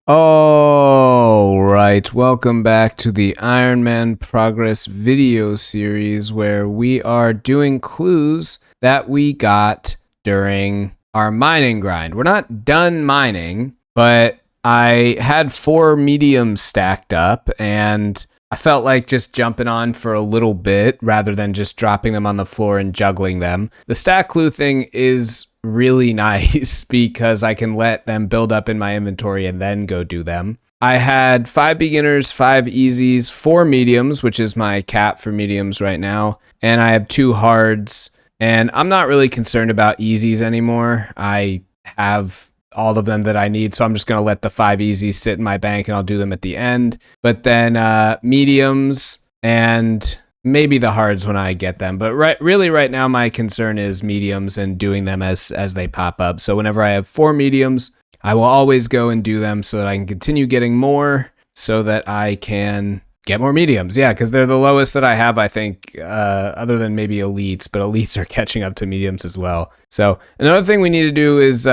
All right, welcome back to the Ironman Progress video series where we are doing clues that we got during our mining grind. We're not done mining, but I had 4 mediums stacked up and I felt like just jumping on for a little bit rather than just dropping them on the floor and juggling them. The stack clue thing is really nice because I can let them build up in my inventory and then go do them. I had 5 beginners, 5 easies, 4 mediums, which is my cap for mediums right now, and I have 2 hards, and I'm not really concerned about easies anymore. I have all of them that I need, so I'm just going to let the 5 easies sit in my bank and I'll do them at the end. But then mediums and maybe the hards when I get them. But really right now my concern is mediums and doing them as they pop up. So whenever I have 4 mediums, I will always go and do them so that I can continue getting more so that I can get more mediums. Yeah, because they're the lowest that I have, I think, other than maybe elites, but elites are catching up to mediums as well. So another thing we need to do is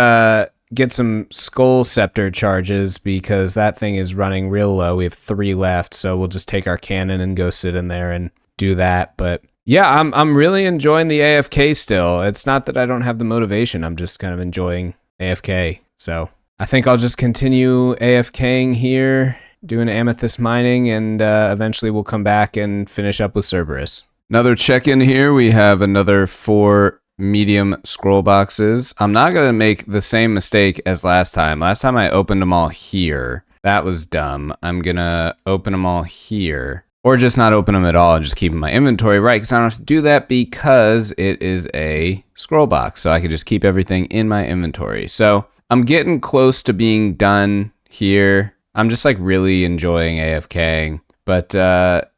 get some skull scepter charges because that thing is running real low. We have 3 left, so we'll just take our cannon and go sit in there and do that. But yeah, I'm really enjoying the AFK still. It's not that I don't have the motivation. I'm just kind of enjoying AFK. So I think I'll just continue AFKing here, doing amethyst mining, and eventually we'll come back and finish up with Cerberus. Another check-in here. We have another 4 medium scroll boxes. I'm not going to make the same mistake as last time. Last time I opened them all here. That was dumb. I'm going to open them all here. Or just not open them at all and just keep them in my inventory, right? Because I don't have to do that because it is a scroll box. So I can just keep everything in my inventory. So I'm getting close to being done here. I'm just like really enjoying AFKing. But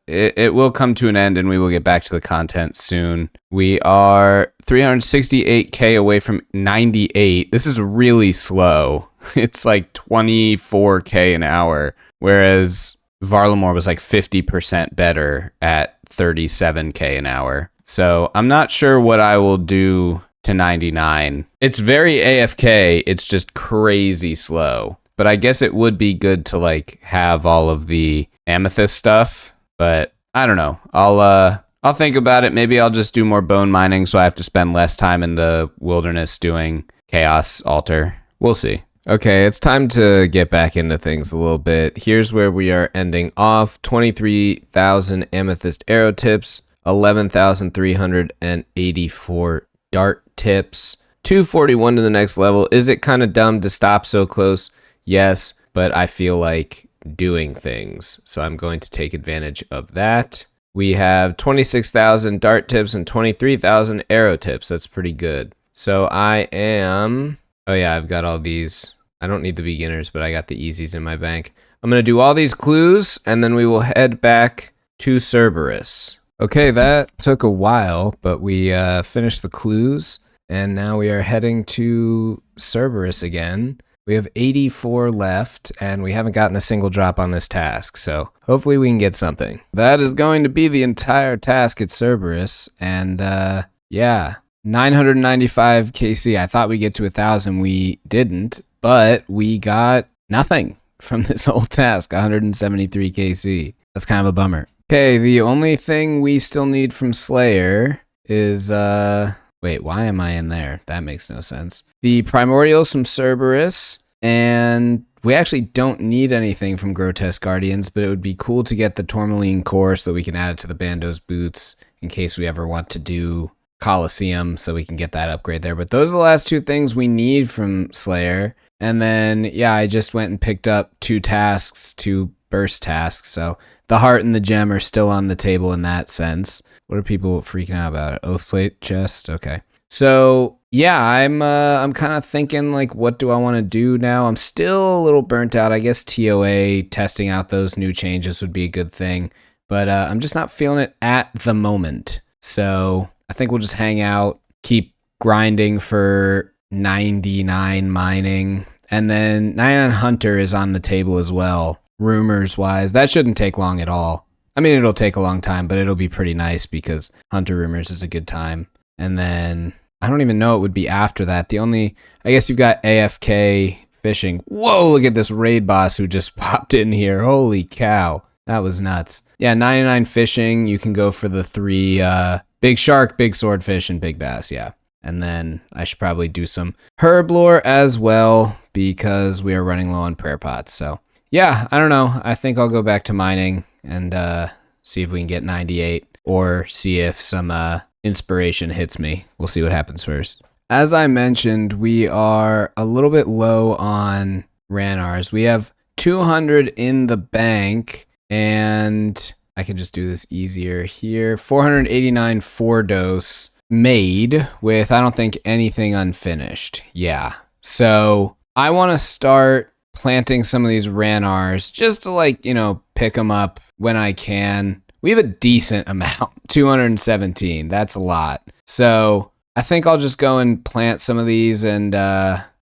it will come to an end and we will get back to the content soon. We are 368k away from 98. This is really slow. It's like 24k an hour. Whereas Varlamore was like 50% better at 37k an hour. So I'm not sure what I will do to 99. It's very AFK. It's just crazy slow. But I guess it would be good to like have all of the amethyst stuff. But I don't know. I'll think about it. Maybe I'll just do more bone mining so I have to spend less time in the wilderness doing chaos altar. We'll see. Okay, it's time to get back into things a little bit. Here's where we are ending off. 23,000 amethyst arrow tips, 11,384 dart tips, 241 to the next level. Is it kind of dumb to stop so close? Yes, but I feel like doing things, so I'm going to take advantage of that. We have 26,000 dart tips and 23,000 arrow tips. That's pretty good. So I am... Oh yeah, I've got all these. I don't need the beginners, but I got the easies in my bank. I'm going to do all these clues, and then we will head back to Cerberus. Okay, that took a while, but we finished the clues, and now we are heading to Cerberus again. We have 84 left, and we haven't gotten a single drop on this task, so hopefully we can get something. That is going to be the entire task at Cerberus, and yeah. 995 KC. I thought we'd get to 1,000. We didn't, but we got nothing from this whole task. 173 KC. That's kind of a bummer. Okay, the only thing we still need from Slayer is, wait, why am I in there? That makes no sense. The Primordials from Cerberus, and we actually don't need anything from Grotesque Guardians, but it would be cool to get the Tourmaline Core so we can add it to the Bando's boots in case we ever want to do Coliseum, so we can get that upgrade there. But those are the last 2 things we need from Slayer. And then, yeah, I just went and picked up 2 tasks, 2 burst tasks. So the heart and the gem are still on the table in that sense. What are people freaking out about? Oathplate chest? Okay. So, yeah, I'm kind of thinking, like, what do I want to do now? I'm still a little burnt out. I guess ToA, testing out those new changes would be a good thing. But I'm just not feeling it at the moment. So I think we'll just hang out, keep grinding for 99 mining, and then 99 Hunter is on the table as well, rumors-wise. That shouldn't take long at all. I mean, it'll take a long time, but it'll be pretty nice because Hunter Rumors is a good time. And then I don't even know it would be after that. The only, I guess you've got AFK fishing. Whoa, look at this raid boss who just popped in here. Holy cow. That was nuts. Yeah, 99 fishing. You can go for the 3 big shark, big swordfish, and big bass. Yeah. And then I should probably do some herb lore as well because we are running low on prayer pots. So yeah, I don't know. I think I'll go back to mining and see if we can get 98 or see if some inspiration hits me. We'll see what happens first. As I mentioned, we are a little bit low on Ranars. We have 200 in the bank, and I can just do this easier here. 489 4-dose made with, I don't think, anything unfinished. Yeah. So I want to start planting some of these Ranars just to, like, you know, pick them up when I can. We have a decent amount, 217. That's a lot. So I think I'll just go and plant some of these and,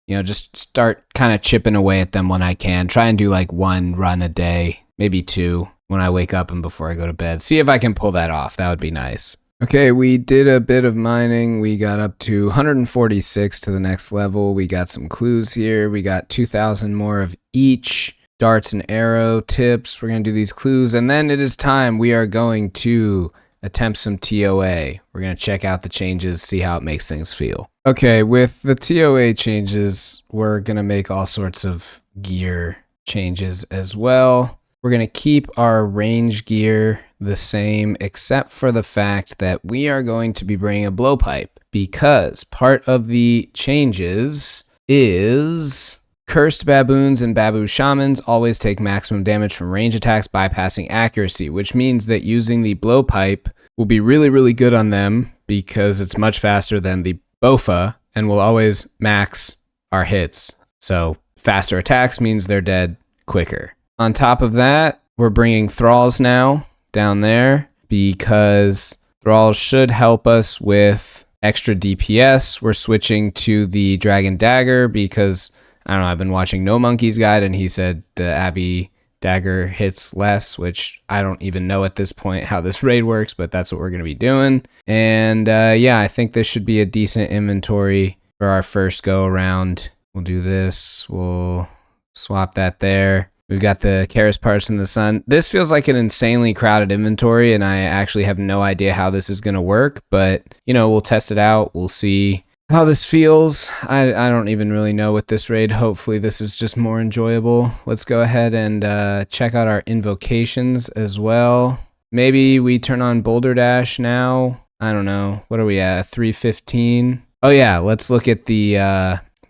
you know, just start kind of chipping away at them when I can. Try and do like 1 run a day, maybe 2 when I wake up and before I go to bed. See if I can pull that off. That would be nice. Okay, we did a bit of mining. We got up to 146 to the next level. We got some clues here. We got 2,000 more of each. Darts and arrow tips. We're going to do these clues. And then it is time. We are going to attempt some ToA. We're going to check out the changes, see how it makes things feel. Okay, with the ToA changes, we're going to make all sorts of gear changes as well. We're going to keep our range gear the same, except for the fact that we are going to be bringing a blowpipe because part of the changes is cursed baboons and babu shamans always take maximum damage from range attacks bypassing accuracy, which means that using the blowpipe will be really, really good on them because it's much faster than the bofa and will always max our hits. So faster attacks means they're dead quicker. On top of that, we're bringing thralls now down there because thralls should help us with extra DPS. We're switching to the dragon dagger because I don't know, I've been watching No Monkey's Guide and he said the Abbey dagger hits less, which I don't even know at this point how this raid works, but that's what we're going to be doing. And yeah, I think this should be a decent inventory for our first go around. We'll do this. We'll swap that there. We've got the Karis Partisan in the Sun. This feels like an insanely crowded inventory, and I actually have no idea how this is going to work, but, you know, we'll test it out. We'll see how this feels. I don't even really know with this raid. Hopefully this is just more enjoyable. Let's go ahead and check out our invocations as well. Maybe we turn on Boulder Dash now. I don't know. What are we at? 315. Oh yeah, let's look at the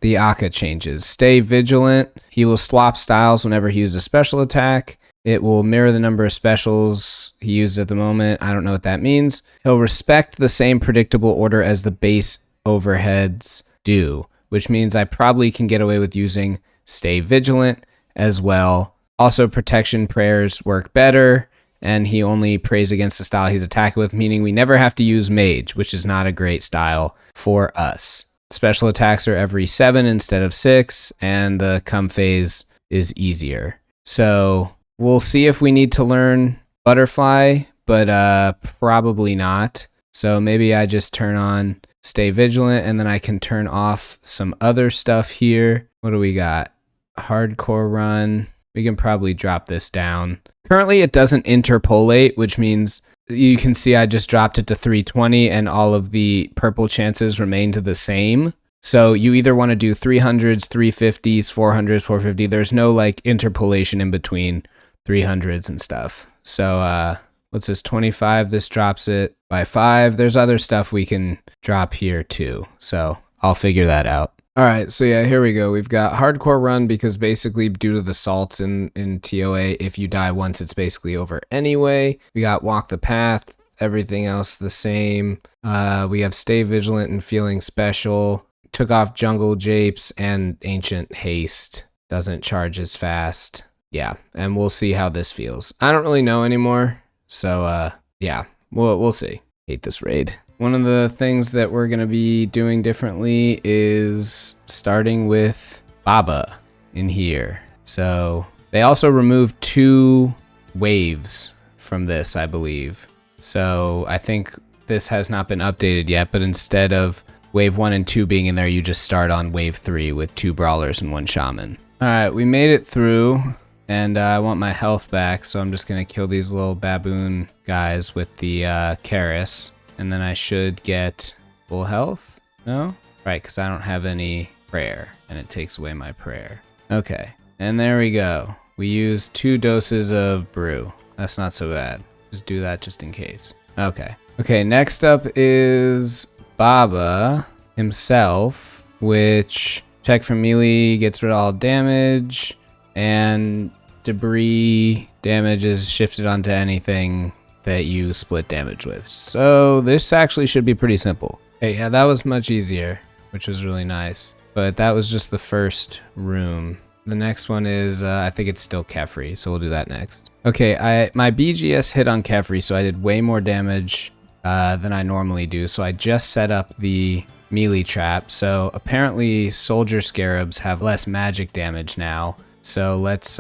Akka changes. Stay vigilant. He will swap styles whenever he uses a special attack. It will mirror the number of specials he uses at the moment. I don't know what that means. He'll respect the same predictable order as the base overheads do, which means I probably can get away with using Stay Vigilant as well. Also, protection prayers work better, and he only prays against the style he's attacking with, meaning we never have to use Mage, which is not a great style for us. Special attacks are every 7 instead of 6, and the come phase is easier. So we'll see if we need to learn Butterfly, but probably not. So maybe I just turn on Stay Vigilant, and then I can turn off some other stuff here. What do we got? Hardcore Run. We can probably drop this down. Currently, it doesn't interpolate, which means you can see I just dropped it to 320, and all of the purple chances remained the same. So you either want to do 300s, 350s, 400s, 450. There's no like interpolation in between 300s and stuff. So what's this, 25? This drops it by 5. There's other stuff we can drop here too. So I'll figure that out. All right, so yeah, here we go. We've got Hardcore Run because basically due to the salts in ToA, if you die once, it's basically over anyway. We got Walk the Path, everything else the same. We have Stay Vigilant and Feeling Special. Took off Jungle Japes and Ancient Haste. Doesn't charge as fast. Yeah, and we'll see how this feels. I don't really know anymore, so yeah, we'll see. Hate this raid. One of the things that we're going to be doing differently is starting with Baba in here. So they also removed 2 waves from this, I believe. So I think this has not been updated yet, but instead of wave 1 and 2 being in there, you just start on wave 3 with 2 brawlers and 1 shaman. Alright, we made it through, and I want my health back, so I'm just gonna kill these little baboon guys with the Cerberus, and then I should get full health? No? Right, because I don't have any prayer, and it takes away my prayer. Okay, and there we go. We used 2 doses of brew. That's not so bad. Just do that just in case. Okay. Okay, next up is Baba himself, which check from melee gets rid of all damage, and debris damage is shifted onto anything that you split damage with. So this actually should be pretty simple. Hey, yeah, that was much easier, which was really nice. But that was just the first room. The next one is, I think it's still Kefri, so we'll do that next. Okay, my BGS hit on Kefri, so I did way more damage than I normally do. So I just set up the melee trap. So apparently soldier scarabs have less magic damage now. So let's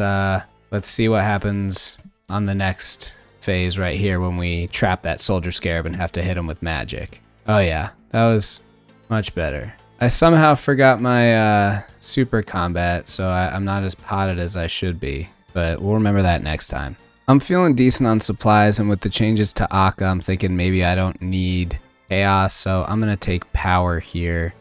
see what happens on the next phase right here when we trap that soldier scarab and have to hit him with magic. Oh yeah, that was much better. I somehow forgot my super combat, so I'm not as potted as I should be, but we'll remember that next time. I'm feeling decent on supplies, and with the changes to Akka, I'm thinking maybe I don't need chaos, so I'm gonna take power here,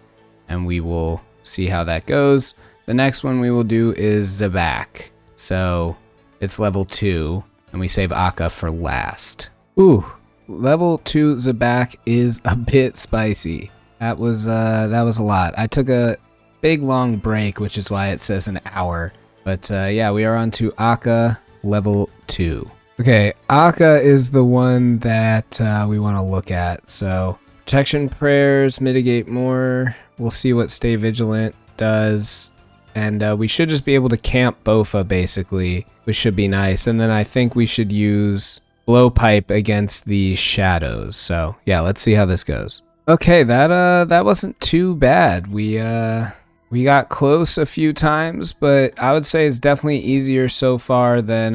and we will see how that goes. The next one we will do is Zabak. So it's level 2, and we save Akka for last. Ooh, level 2 Zabak is a bit spicy. That was a lot. I took a big long break, which is why it says an hour. But yeah, we are on to Akka level 2. Okay, Akka is the one that we want to look at. So protection prayers mitigate more. We'll see what stay vigilant does. And we should just be able to camp Bofa basically, which should be nice. And then I think we should use blowpipe against the shadows. So yeah, let's see how this goes. Okay, that wasn't too bad. We got close a few times, but I would say it's definitely easier so far than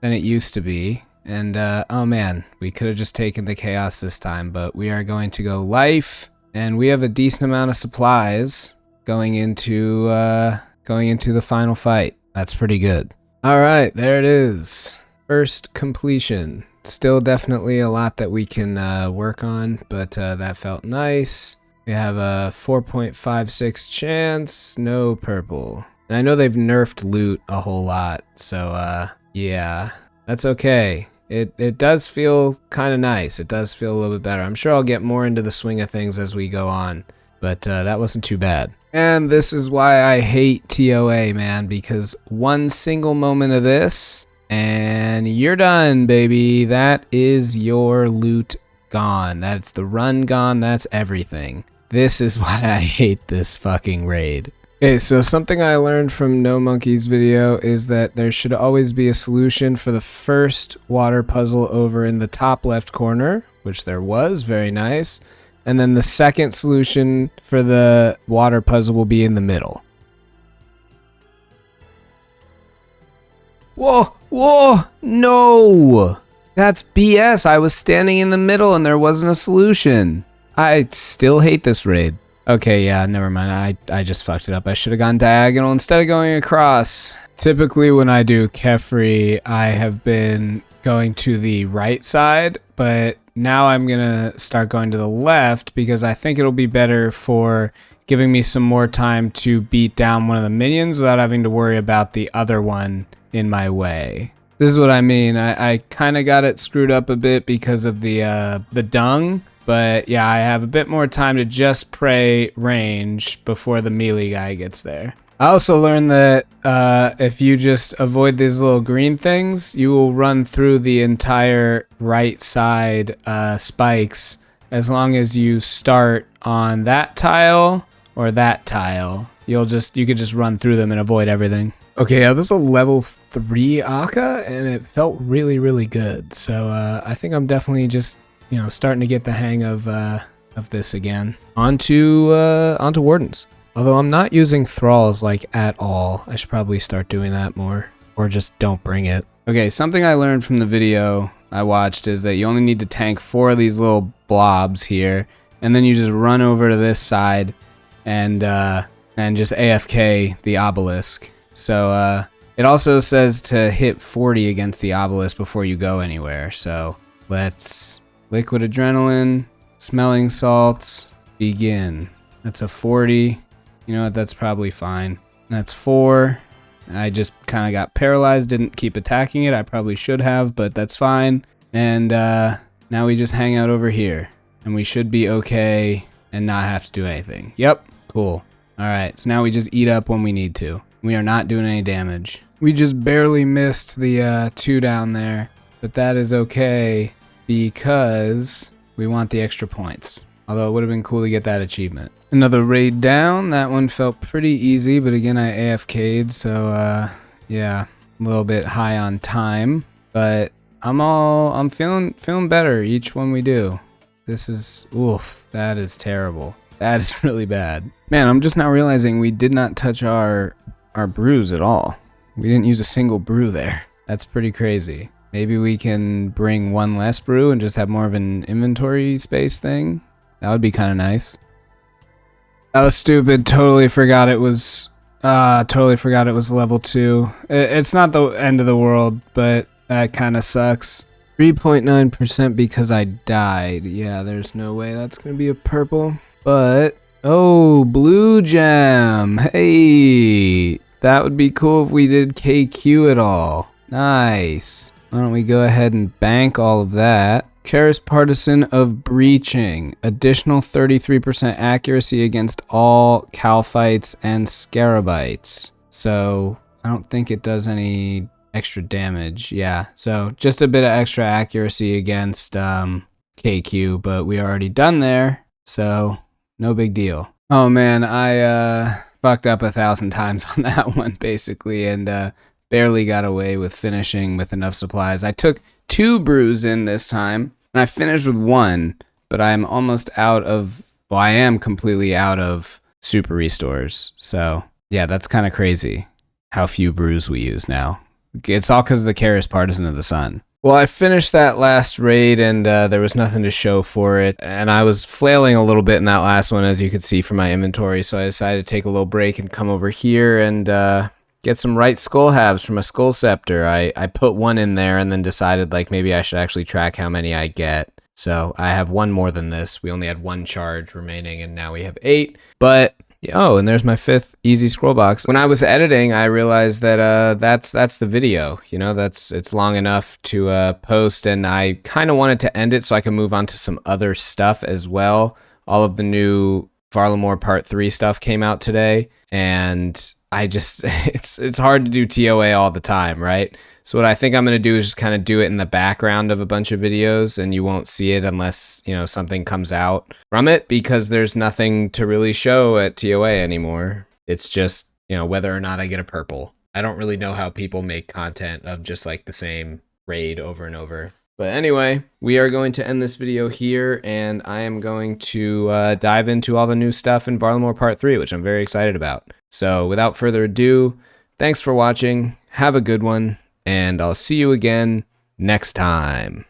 it used to be. And oh man, we could have just taken the chaos this time, but we are going to go life, and we have a decent amount of supplies going into the final fight. That's pretty good. All right, there it is. First completion. Still definitely a lot that we can work on, but that felt nice. We have a 4.56 chance, no purple. And I know they've nerfed loot a whole lot, so yeah, that's okay. It does feel kind of nice. It does feel a little bit better. I'm sure I'll get more into the swing of things as we go on, but that wasn't too bad. And this is why I hate ToA, man, because one single moment of this, and you're done, baby. That is your loot gone. That's the run gone. That's everything. This is why I hate this fucking raid. Okay, so something I learned from No Monkey's video is that there should always be a solution for the first water puzzle over in the top left corner, which there was, very nice. And then the second solution for the water puzzle will be in the middle. Whoa, whoa, no! That's BS. I was standing in the middle and there wasn't a solution. I still hate this raid. Okay, yeah, never mind. I just fucked it up. I should have gone diagonal instead of going across. Typically when I do Kefri, I have been going to the right side, but now I'm gonna start going to the left because I think it'll be better for giving me some more time to beat down one of the minions without having to worry about the other one in my way. This is what I mean. I kind of got it screwed up a bit because of the dung, but yeah, I have a bit more time to just pray range before the melee guy gets there. I also learned that if you just avoid these little green things, you will run through the entire right side spikes as long as you start on that tile or that tile. You could just run through them and avoid everything. Okay, this is a level 3 Akka, and it felt really, really good. So I think I'm definitely just, starting to get the hang of this again. Onto Wardens. Although I'm not using Thralls at all. I should probably start doing that more, or just don't bring it. Okay, something I learned from the video I watched is that you only need to tank 4 of these little blobs here, and then you just run over to this side and just AFK the obelisk. So it also says to hit 40 against the obelisk before you go anywhere. So let's liquid adrenaline, smelling salts, begin. That's a 40. You know what? That's probably fine. That's 4. I just kind of got paralyzed, didn't keep attacking it. I probably should have, but that's fine. And now we just hang out over here. And we should be okay and not have to do anything. Yep, cool. All right, so now we just eat up when we need to. We are not doing any damage. We just barely missed the 2 down there, but that is okay because we want the extra points. Although it would have been cool to get that achievement. Another raid down. That one felt pretty easy, but again, I AFK'd, so yeah, a little bit high on time. But I'm feeling better each one we do. This is, oof, that is terrible. That is really bad. Man, I'm just now realizing we did not touch our brews at all. We didn't use a single brew there. That's pretty crazy. Maybe we can bring 1 less brew and just have more of an inventory space thing. That would be kind of nice. That was stupid. Totally forgot it was level 2. It's not the end of the world, but that kind of sucks. 3.9% because I died. Yeah, there's no way that's going to be a purple. But, oh, blue gem. Hey, that would be cool if we did KQ at all. Nice. Why don't we go ahead and bank all of that. Cerberus Partisan of Breaching. Additional 33% accuracy against all Calphites and Scarabites. So, I don't think it does any extra damage. Yeah, so just a bit of extra accuracy against KQ, but we already done there, so no big deal. Oh man, I fucked up 1,000 times on that one basically, and barely got away with finishing with enough supplies. I took 2 brews in this time, and I finished with 1, but I'm almost out of, well, I am completely out of super restores. So yeah, that's kind of crazy how few brews we use now. It's all because of the Cerberus Partisan of the Sun. Well, I finished that last raid, and there was nothing to show for it, and I was flailing a little bit in that last one, as you could see from my inventory, so I decided to take a little break and come over here and get some right skull halves from a skull scepter. I put 1 in there and then decided like maybe I should actually track how many I get. So I have 1 more than this. We only had 1 charge remaining, and now we have 8. But oh, and there's my 5th easy scroll box. When I was editing, I realized that that's the video. You know, it's long enough to post, and I kind of wanted to end it so I can move on to some other stuff as well. All of the new Varlamore Part 3 stuff came out today, and I just it's hard to do ToA all the time, right? So what I think I'm going to do is just kind of do it in the background of a bunch of videos, and you won't see it unless, you know, something comes out from it, because there's nothing to really show at ToA anymore. It's just, you know, whether or not I get a purple. I don't really know how people make content of just like the same raid over and over. But anyway, we are going to end this video here, and I am going to dive into all the new stuff in Varlamore Part 3, which I'm very excited about. So without further ado, thanks for watching, have a good one, and I'll see you again next time.